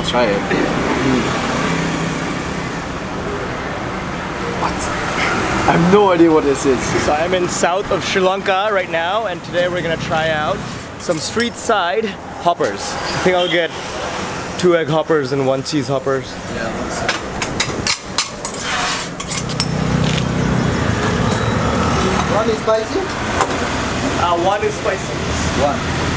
I'll try it. What? I have no idea what this is. So I'm in south of Sri Lanka right now, and today we're gonna try out some street side hoppers. I think I'll get 2 egg hoppers and 1 cheese hoppers. Yeah, one is spicy? 1 is spicy. One.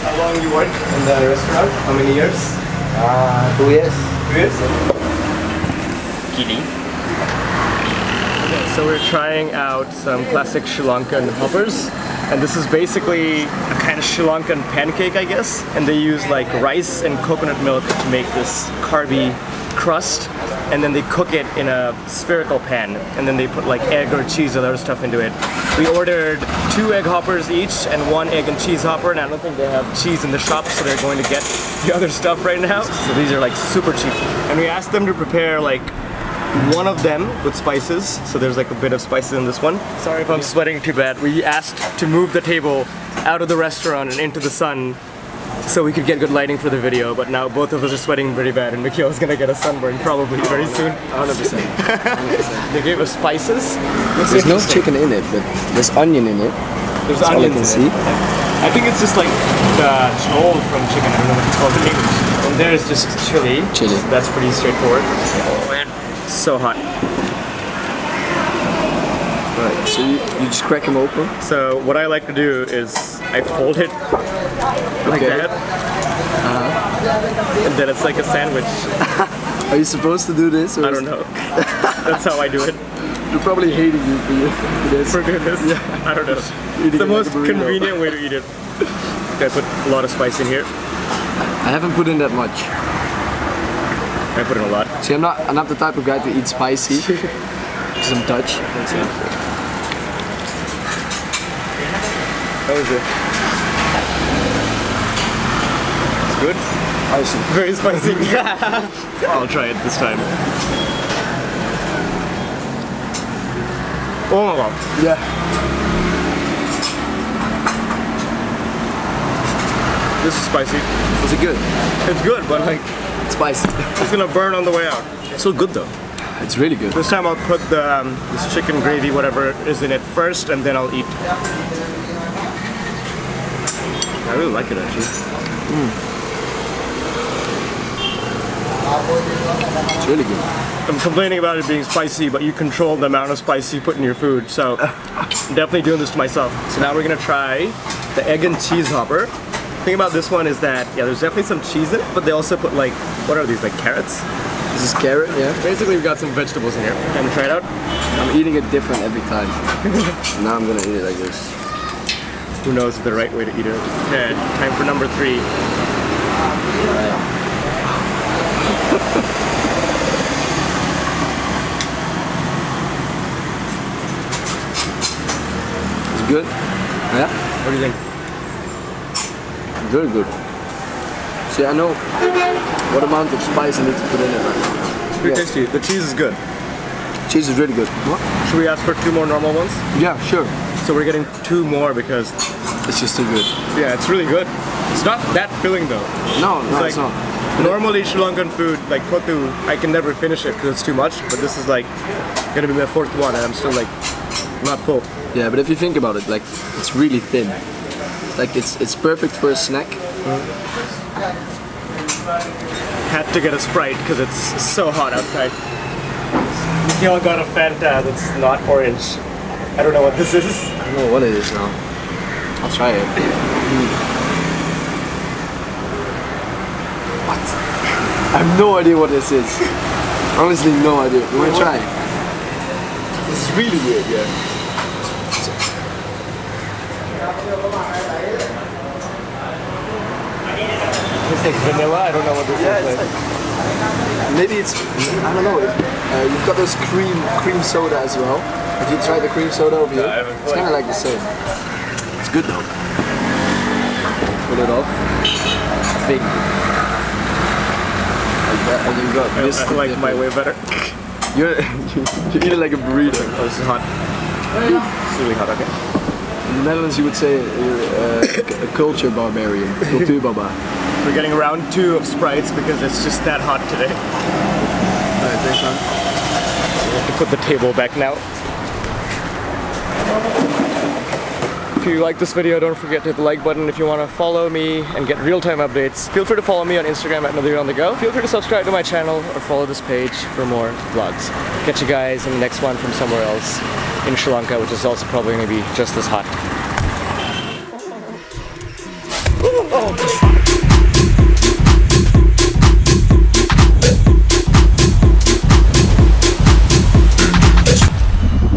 How long you work in the restaurant? How many years? 2 years. 2 years? Kidding. Okay, so we're trying out some classic Sri Lankan hoppers. And this is basically a kind of Sri Lankan pancake, I guess. And they use like rice and coconut milk to make this carby crust. And then they cook it in a spherical pan. And then they put like egg or cheese or other stuff into it. We ordered 2 egg hoppers each and 1 egg and cheese hopper. And I don't think they have cheese in the shop, so they're going to get the other stuff right now. So these are like super cheap. And we asked them to prepare like 1 of them with spices, so there's like a bit of spices in this one. Sorry if I'm sweating too bad. We asked to move the table out of the restaurant and into the sun so we could get good lighting for the video, but now both of us are sweating pretty bad and Mikhail's gonna get a sunburn probably very soon. 100%. 100%. They gave us spices. There's no chicken in it, but there's onion in it. There's That's all I can onions see. in it. I think it's just like the chol from chicken, I don't know what it's called in English. And there's just chili. Chili. That's pretty straightforward. Oh man, so hot. Right, so you just crack them open. So what I like to do is I fold it like that, and then it's like a sandwich. Are you supposed to do this? Or I don't know. That's how I do it. They're probably hating you for this. For goodness, Yeah. I don't know. Eating It's the it like most a burrito. convenient way to eat it. Okay, I put a lot of spice in here. I haven't put in that much. I put in a lot. See, I'm not the type of guy to eat spicy. Because I'm Dutch, for example. How is it? It's good? Awesome. Very spicy. I'll try it this time. Oh my god. Yeah. This is spicy. Was it good? It's good, but like, It's spicy. it's gonna burn on the way out. So good though. It's really good. This time I'll put the this chicken gravy, whatever is in it first, and then I'll eat. I really like it actually. It's really good. I'm complaining about it being spicy, but you control the amount of spice you put in your food, so I'm definitely doing this to myself. So now we're gonna try the egg and cheese hopper. The thing about this one is that, yeah, there's definitely some cheese in it, but they also put like, what are these, like carrots? This is carrot, yeah. Basically, we've got some vegetables in here. Can we try it out? I'm eating it different every time. Now I'm gonna eat it like this. Who knows the right way to eat it? Okay, time for number 3. It's good. Yeah? What do you think? Very good. See, I know what amount of spice I need to put in it right now. It's pretty tasty. The cheese is good. Cheese is really good. What? Should we ask for 2 more normal ones? Yeah, sure. So we're getting 2 more because, It's just too good. yeah, it's really good. It's not that filling though. No, no, like- it's not. Normally Sri Lankan food, like kotu, I can never finish it because it's too much, but this is like gonna be my 4th one and I'm still like not full. Yeah, but if you think about it, like it's really thin. Like it's perfect for a snack. Had to get a Sprite because it's so hot outside. Mikhail got a Fanta that's not orange. I don't know what this is. I don't know what it is now. I'll try it. What? I have no idea what this is. Honestly, no idea. You wanna try? This is really weird, yeah. It's like vanilla. I don't know what this is. Like, maybe it's, I don't know. You've got those cream soda as well. Have you tried the cream soda over here? I haven't. It's kind of like the same. It's good though. Pull it off. Big. Like that, and you got I like my way better. You eat it like a burrito. Oh, this is hot. It's really hot, okay. In the Netherlands you would say you're a culture barbarian. Cultuurbaba. We're getting round 2 of Sprites because it's just that hot today. Alright, thanks man. We have to put the table back now. If you like this video, don't forget to hit the like button. If you want to follow me and get real-time updates, feel free to follow me on Instagram at NadhirOnTheGo. Feel free to subscribe to my channel or follow this page for more vlogs. Catch you guys in the next one from somewhere else in Sri Lanka, which is also probably going to be just as hot. Oh.